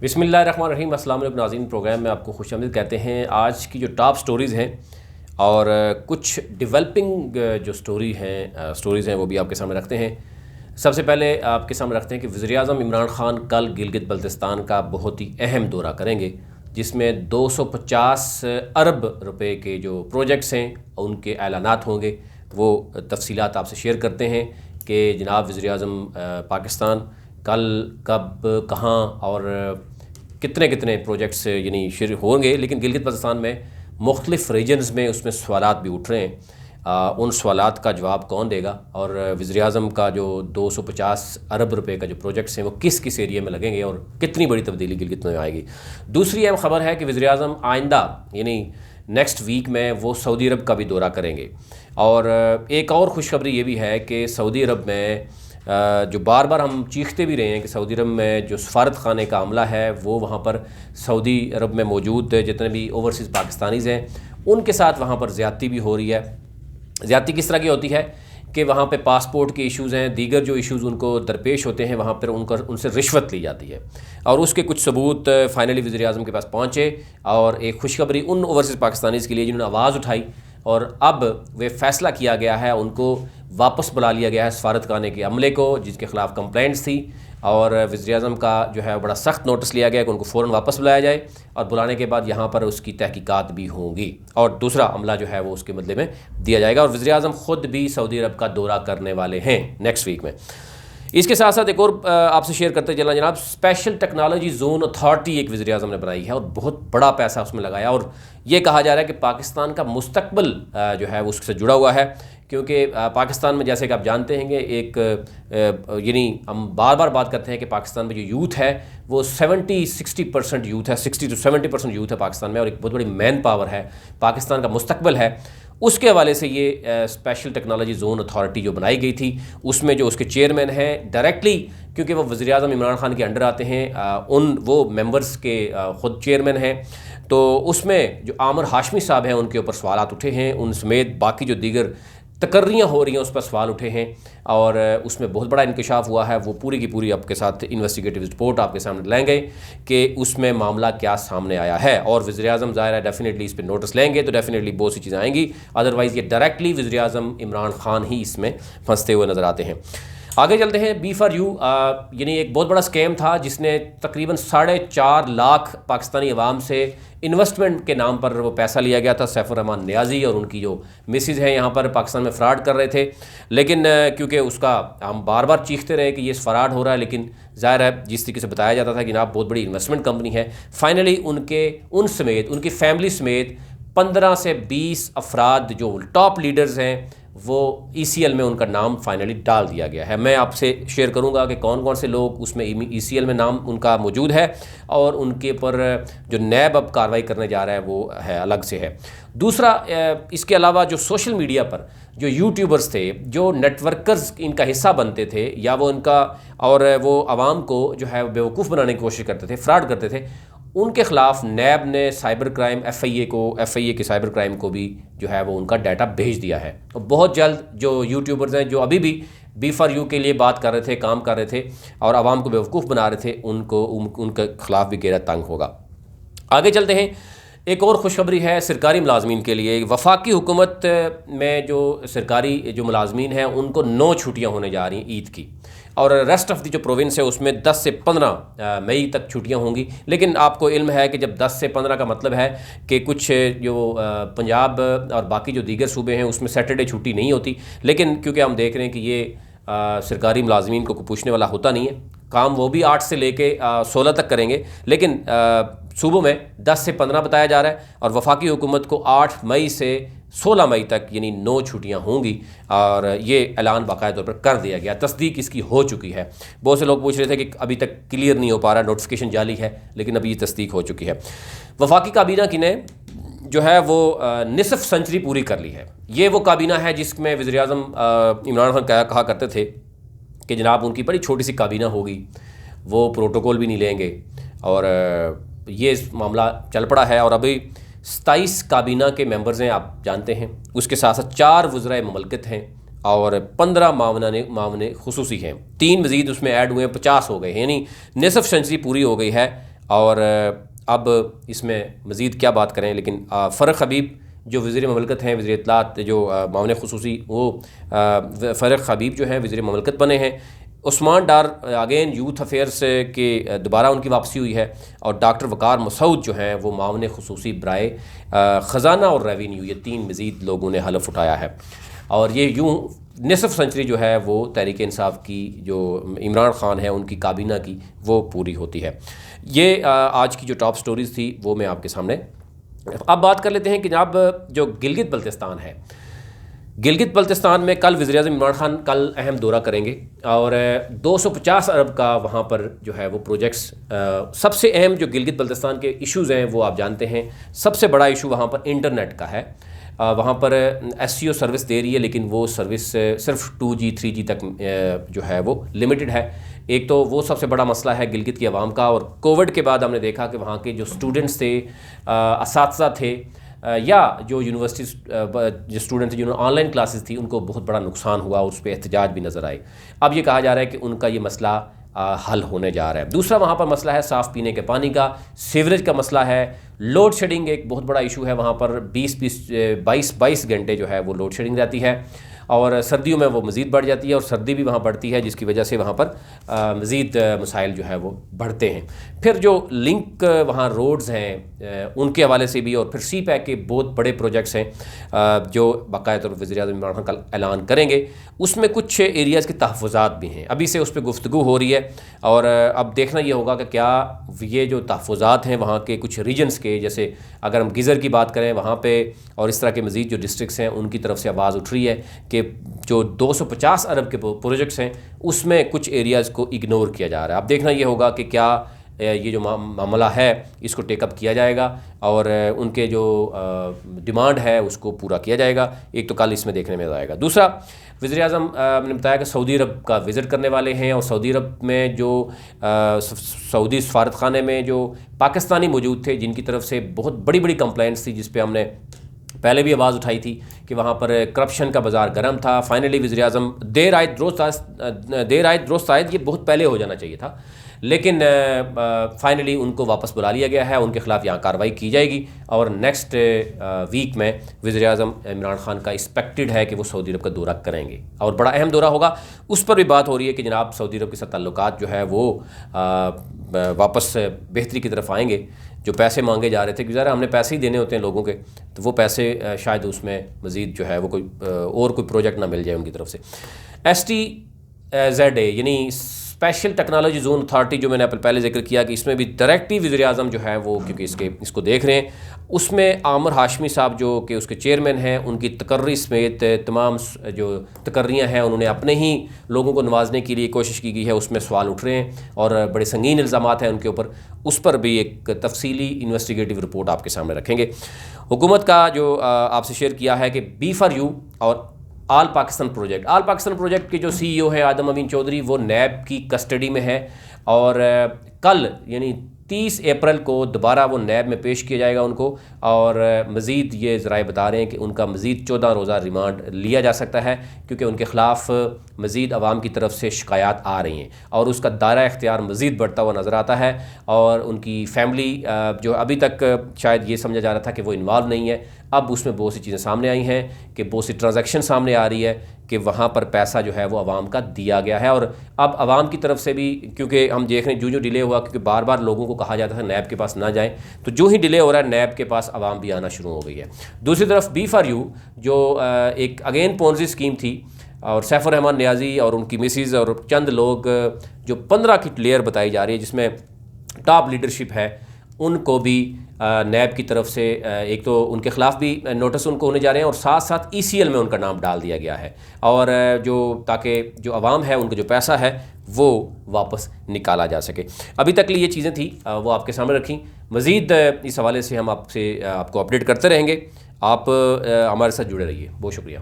बिस्मिल्लाहिर्रहमानिर्रहीम। अस्सलाम वालेकुम नाज़रीन, प्रोग्राम में आपको खुशामदीद कहते हैं। आज की जो टॉप स्टोरीज़ हैं और कुछ डेवलपिंग जो स्टोरीज़ हैं वो भी आपके सामने रखते हैं। सबसे पहले आपके सामने रखते हैं कि वज़ीर-ए-आज़म इमरान ख़ान कल गिलगित बल्तिस्तान का बहुत ही अहम दौरा करेंगे, जिसमें 250 अरब रुपए के जो प्रोजेक्ट्स हैं उनके ऐलानात होंगे। वो तफसीलात आपसे शेयर करते हैं कि जनाब वज़ीर-ए-आज़म पाकिस्तान कल कब कहाँ और कितने कितने प्रोजेक्ट्स यानी शुरू होंगे। लेकिन गिलगित बल्तिस्तान में मुख्तलिफ़ रीजन्स में उसमें सवालात भी उठ रहे हैं। उन सवालात का जवाब कौन देगा और वज़ीर-ए-आज़म का जो 250 अरब रुपए का जो प्रोजेक्ट्स हैं वो किस किस एरिया में लगेंगे और कितनी बड़ी तब्दीली गिलगित में आएगी। दूसरी अहम ख़बर है कि वज़ीर-ए-आज़म आइंदा यानी नेक्स्ट वीक में वो सऊदी अरब का भी दौरा करेंगे। और एक और खुशखबरी ये भी है कि सऊदी अरब में जो बार बार हम चीखते भी रहे हैं कि सऊदी अरब में जो सफारत खाने का अमला है वो वहाँ पर सऊदी अरब में मौजूद जितने भी ओवरसीज़ पाकिस्तानीज़ हैं उनके साथ वहाँ पर ज़्यादती भी हो रही है। ज़्यादती किस तरह की होती है कि वहाँ पे पासपोर्ट के इश्यूज़ हैं, दीगर जो इश्यूज़ उनको दरपेश होते हैं वहाँ पर उनसे रिश्वत ली जाती है और उसके कुछ सबूत फ़ाइनली वज़ीर-ए-आज़म के पास पहुँचे। और एक खुशखबरी उन ओवरसीज़ पाकिस्तानीज़ के लिए जिन्होंने आवाज़ उठाई और अब वे फ़ैसला किया गया है, उनको वापस बुला लिया गया है सफारत खाने के अमले को जिसके ख़िलाफ़ कंप्लेंट्स थी। और वज़ीर-ए-आज़म का जो है बड़ा सख्त नोटिस लिया गया कि उनको फ़ौरन वापस बुलाया जाए और बुलाने के बाद यहाँ पर उसकी तहकीकात भी होंगी और दूसरा अमला जो है वो उसके बदले में दिया जाएगा। और वज़ीर-ए-आज़म ख़ुद भी सऊदी अरब का दौरा करने वाले हैं नेक्स्ट वीक में। इसके साथ साथ एक और आपसे शेयर करते चलना जनाब, स्पेशल टेक्नोलॉजी जोन अथॉरिटी एक वज़ीर-ए-आज़म ने बनाई है और बहुत बड़ा पैसा उसमें लगाया और ये कहा जा रहा है कि पाकिस्तान का मुस्तकबिल जो है वो उससे जुड़ा हुआ है। क्योंकि पाकिस्तान में जैसे कि आप जानते हैं एक यानी हम बार बार बात करते हैं कि पाकिस्तान में जो यूथ है वो 60% यूथ है, 60 to 70% यूथ है पाकिस्तान में और एक बहुत बड़ी मैन पावर है, पाकिस्तान का मुस्तकबिल है। उसके हवाले से ये स्पेशल टेक्नोलॉजी जोन अथॉरिटी जो बनाई गई थी उसमें जो उसके चेयरमैन हैं डायरेक्टली, क्योंकि वो वज़ीर-ए-आज़म इमरान ख़ान के अंडर आते हैं, वो मेंबर्स के ख़ुद चेयरमैन हैं। तो उसमें जो आमिर हाशमी साहब हैं उनके ऊपर सवालात उठे हैं, उन समेत बाकी जो दीगर तकर्रियाँ हो रही हैं उस पर सवाल उठे हैं और उसमें बहुत बड़ा इंकशाफ हुआ है। वो पूरी की पूरी आपके साथ इन्वेस्टिगेटिव रिपोर्ट आपके सामने लाएंगे कि उसमें मामला क्या सामने आया है। और वज़ीर-ए-आज़म ज़ाहिर है डेफिनेटली इस पर नोटिस लेंगे तो डेफिनेटली बहुत सी चीज़ें आएंगी, अदरवाइज़ ये डायरेक्टली वज़ीर-ए-आज़म इमरान ख़ान ही इसमें फंसते हुए नज़र आते हैं। आगे चलते हैं। B4U यानी एक बहुत बड़ा स्कैम था जिसने तकरीबन 4.5 लाख पाकिस्तानी अवाम से इन्वेस्टमेंट के नाम पर वो पैसा लिया गया था। सैफुर-रहमान नियाज़ी और उनकी जो मिसेज़ हैं यहाँ पर पाकिस्तान में फ़्रॉड कर रहे थे, लेकिन क्योंकि उसका हम बार बार चीखते रहे कि ये फ़्रॉड हो रहा है, लेकिन ज़ाहिर है जिस तरीके से बताया जाता था कि जनाब बहुत बड़ी इन्वेस्टमेंट कंपनी है, फाइनली उनकी फैमिली समेत 15 से 20 अफराद जो टॉप लीडर्स हैं वो ECL में उनका नाम फाइनली डाल दिया गया है। मैं आपसे शेयर करूंगा कि कौन कौन से लोग उसमें ECL में नाम उनका मौजूद है और उनके पर जो नैब अब कार्रवाई करने जा रहा है वो है अलग से है। दूसरा, इसके अलावा जो सोशल मीडिया पर जो यूट्यूबर्स थे, जो नेटवर्कर्स इनका हिस्सा बनते थे या वो इनका और वो आवाम को जो है बेवकूफ़ बनाने की कोशिश करते थे, फ्रॉड करते थे, उनके ख़िलाफ़ नैब ने साइबर क्राइम FIA के साइबर क्राइम को भी जो है वो उनका डाटा भेज दिया है। और बहुत जल्द जो यूट्यूबर्स हैं जो अभी भी B4U के लिए बात कर रहे थे, काम कर रहे थे और आवाम को बेवकूफ़ बना रहे थे, उनके ख़िलाफ़ भी घेरा तंग होगा। आगे चलते हैं। एक और खुशखबरी है सरकारी मुलाजमीन के लिए। वफाकी हुकूमत में जो सरकारी जो मुलाजमीन हैं उनको 9 छुट्टियाँ होने जा रही हैं ईद की, और रेस्ट ऑफ दी जो प्रोविंस है उसमें 10 से 15 मई तक छुट्टियां होंगी। लेकिन आपको इल्म है कि जब 10 से 15 का मतलब है कि कुछ जो पंजाब और बाकी जो दीगर सूबे हैं उसमें सैटरडे छुट्टी नहीं होती, लेकिन क्योंकि हम देख रहे हैं कि ये सरकारी मुलाजमीन को पूछने वाला होता नहीं है, काम वो भी 8 से लेके 16 तक करेंगे, लेकिन सूबों में 10 से 15 बताया जा रहा है और वफाकी हुकूमत को 8 मई से 16 मई तक यानी 9 छुट्टियां होंगी और ये ऐलान बाकायदा तौर पर कर दिया गया, तस्दीक इसकी हो चुकी है। बहुत से लोग पूछ रहे थे कि अभी तक क्लियर नहीं हो पा रहा, नोटिफिकेशन जारी है, लेकिन अभी ये तस्दीक हो चुकी है। वफाकी काबीना की ने जो है वो निसफ सेंचुरी पूरी कर ली है। ये वो काबीना है जिसमें वज़ीर-ए-आज़म इमरान खान कहा करते थे कि जनाब उनकी बड़ी छोटी सी काबीना होगी, वो प्रोटोकॉल भी नहीं लेंगे, और ये मामला चल पड़ा है और अभी 27 काबीना के मेंबर्स हैं, आप जानते हैं। उसके साथ साथ 4 वज़राए ममलकत हैं और 15 मावने खुसूसी हैं, 3 मज़ीद उसमें ऐड हुए हैं, 50 हो गए हैं, यानी निसफ सेंचुरी पूरी हो गई है। और अब इसमें मज़ीद क्या बात करें, लेकिन फ़र्क हबीब जो वज़ीर ममलकत हैं, वज़ीर इत्तलात जो मामले खुसूसी, वो फ़र्क हबीब जो हैं वज़ीर ममलकत बने हैं। उस्मान डार अगेन यूथ अफेयर्स के दोबारा उनकी वापसी हुई है, और डॉक्टर वकार मसूद जो हैं वो मामले खुसूसी बराए ख़जाना और रेवेन्यू, ये 3 मज़ीद लोगों ने हलफ उठाया है। और ये यूँ निसफ़ सेंचुरी जो है वो तहरीक इंसाफ की जो इमरान ख़ान है उनकी काबीना की वो पूरी होती है। ये आज की जो टॉप स्टोरीज़ थी वो मैं आपके सामने। अब बात कर लेते हैं कि जनाब जो गिलगित बल्तिस्तान है, गिलगित बल्तिस्तान में कल वज़ीर-ए-आज़म इमरान ख़ान कल अहम दौरा करेंगे, और 250 अरब का वहाँ पर जो है वो प्रोजेक्ट्स, सबसे अहम जो गिलगित बल्तिस्तान के इश्यूज़ हैं वो आप जानते हैं। सबसे बड़ा इशू वहाँ पर इंटरनेट का है। वहाँ पर SCO सर्विस दे रही है, लेकिन वो सर्विस सिर्फ 2G 3G तक जो है वो लिमिटेड है। एक तो वो सबसे बड़ा मसला है गिलगित की आवाम का, और कोविड के बाद हमने देखा कि वहाँ के जो स्टूडेंट्स थे, असातिज़ा थे, या जो यूनिवर्सिटी जो स्टूडेंट थे जिन्होंने ऑनलाइन क्लासेस थी, उनको बहुत बड़ा नुकसान हुआ, उस पर एहतजाज भी नज़र आए। अब ये कहा जा रहा है कि उनका ये मसला हल होने जा रहा है। दूसरा वहाँ पर मसला है साफ़ पीने के पानी का, सीवरेज का मसला है, लोड शेडिंग एक बहुत बड़ा इशू है वहाँ पर। 22 घंटे जो है वो लोड शेडिंग रहती है, और सर्दियों में वो मज़ीद बढ़ जाती है, और सर्दी भी वहाँ बढ़ती है, जिसकी वजह से वहाँ पर मज़ीद मसाइल जो है वो बढ़ते हैं। फिर जो लिंक वहाँ रोड्स हैं उनके हवाले से भी, और फिर सी पैक के बहुत बड़े प्रोजेक्ट्स हैं जो बाकायदा तौर पर वज़ीर-ए-आज़म इमरान खान कल ऐलान करेंगे। उसमें कुछ एरियाज़ के तहफ़्फ़ुज़ात भी हैं, अभी से उस पर गुफ्तगू हो रही है, और अब देखना ये होगा कि क्या ये जो तहफ़्फ़ुज़ात हैं वहाँ के कुछ रीजन्स के, जैसे अगर हम गीज़र की बात करें वहाँ पे, और इस तरह के मज़ीद जो डिस्ट्रिक्ट्स हैं उनकी तरफ से आवाज़ उठ रही है कि जो 250 अरब के प्रोजेक्ट्स हैं उसमें कुछ एरियाज़ को इग्नोर किया जा रहा है। अब देखना ये होगा कि क्या ये जो मामला है इसको टेकअप किया जाएगा, और उनके जो डिमांड है उसको पूरा किया जाएगा। एक तो कल इसमें देखने में आएगा। दूसरा, वज़ीर-ए-आज़म ने बताया कि सऊदी अरब का विज़िट करने वाले हैं, और सऊदी अरब में जो सऊदी सफारत खाने में जो पाकिस्तानी मौजूद थे, जिनकी तरफ से बहुत बड़ी बड़ी कंप्लेंट्स थी, जिस पे हमने पहले भी आवाज़ उठाई थी कि वहाँ पर करप्शन का बाज़ार गर्म था। फाइनली वज़ीर-ए-आज़म देर आयद दुरुस्त आयद, ये बहुत पहले हो जाना चाहिए था, लेकिन फाइनली उनको वापस बुला लिया गया है। उनके ख़िलाफ़ यहाँ कार्रवाई की जाएगी, और नेक्स्ट वीक में वज़ीर-ए-आज़म इमरान ख़ान का एक्सपेक्टेड है कि वो सऊदी अरब का दौरा करेंगे, और बड़ा अहम दौरा होगा। उस पर भी बात हो रही है कि जनाब सऊदी अरब के साथ ताल्लुकात जो है वो वापस बेहतरी की तरफ आएंगे। जो पैसे मांगे जा रहे थे, गुज़ारा हमने पैसे ही देने होते हैं लोगों के, तो वो पैसे शायद उसमें मज़ीद जो है वो कोई और कोई प्रोजेक्ट ना मिल जाए उनकी तरफ से। STZA यानी स्पेशल टेक्नोलॉजी जोन अथॉरिटी, जो मैंने पहले जिक्र किया कि इसमें भी डायरेक्टली वज़ीर-ए-आज़म जो है वो, क्योंकि इसको देख रहे हैं, उसमें आमिर हाशमी साहब जो कि उसके चेयरमैन हैं, उनकी तकर्री समेत तमाम जो तकर्रियाँ हैं उन्होंने अपने ही लोगों को नवाजने के लिए कोशिश की गई है, उसमें सवाल उठ रहे हैं, और बड़े संगीन इल्ज़ामात हैं उनके ऊपर। उस पर भी एक तफसीली इन्वेस्टिगेटिव रिपोर्ट आपके सामने रखेंगे। हुकूमत का जो आपसे शेयर किया है कि B4U और आल पाकिस्तान प्रोजेक्ट के जो CEO है आदम अमीन चौधरी, वो नैब की कस्टडी में है, और कल यानी 30 अप्रैल को दोबारा वो नैब में पेश किया जाएगा उनको, और मज़ीद ये ज़राए बता रहे हैं कि उनका मज़ीद 14 रोज़ा रिमांड लिया जा सकता है, क्योंकि उनके ख़िलाफ़ मज़ीद आवाम की तरफ से शिकायत आ रही हैं, और उसका दायरा इख्तियार मज़ीद बढ़ता हुआ नज़र आता है। और उनकी फैमिली जो अभी तक शायद ये समझा जा रहा था कि वो इन्वॉल्व नहीं है, अब उसमें बहुत सी चीज़ें सामने आई हैं कि बहुत सी ट्रांजैक्शन सामने आ रही है कि वहाँ पर पैसा जो है वो आवाम का दिया गया है। और अब आवाम की तरफ से भी, क्योंकि हम देख रहे हैं जो डिले हुआ, क्योंकि बार बार लोगों को कहा जाता था नैब के पास ना जाएं, तो जो ही डिले हो रहा है नैब के पास आवाम भी आना शुरू हो गई है। दूसरी तरफ B4U जो एक अगेन पोंजी स्कीम थी, और सैफुर रहमान नियाज़ी और उनकी मिसिज़ और चंद लोग जो 15 की लेयर बताई जा रही है, जिसमें टॉप लीडरशिप है, उनको भी नैब की तरफ से एक तो उनके ख़िलाफ़ भी नोटिस उनको होने जा रहे हैं, और साथ साथ ECL में उनका नाम डाल दिया गया है, और जो ताकि जो आवाम है उनको जो पैसा है वो वापस निकाला जा सके। अभी तक लिए ये चीज़ें थी वो आपके सामने रखी। मज़ीद इस हवाले से हम आपको अपडेट करते रहेंगे। आप हमारे साथ जुड़े रहिए। बहुत शुक्रिया।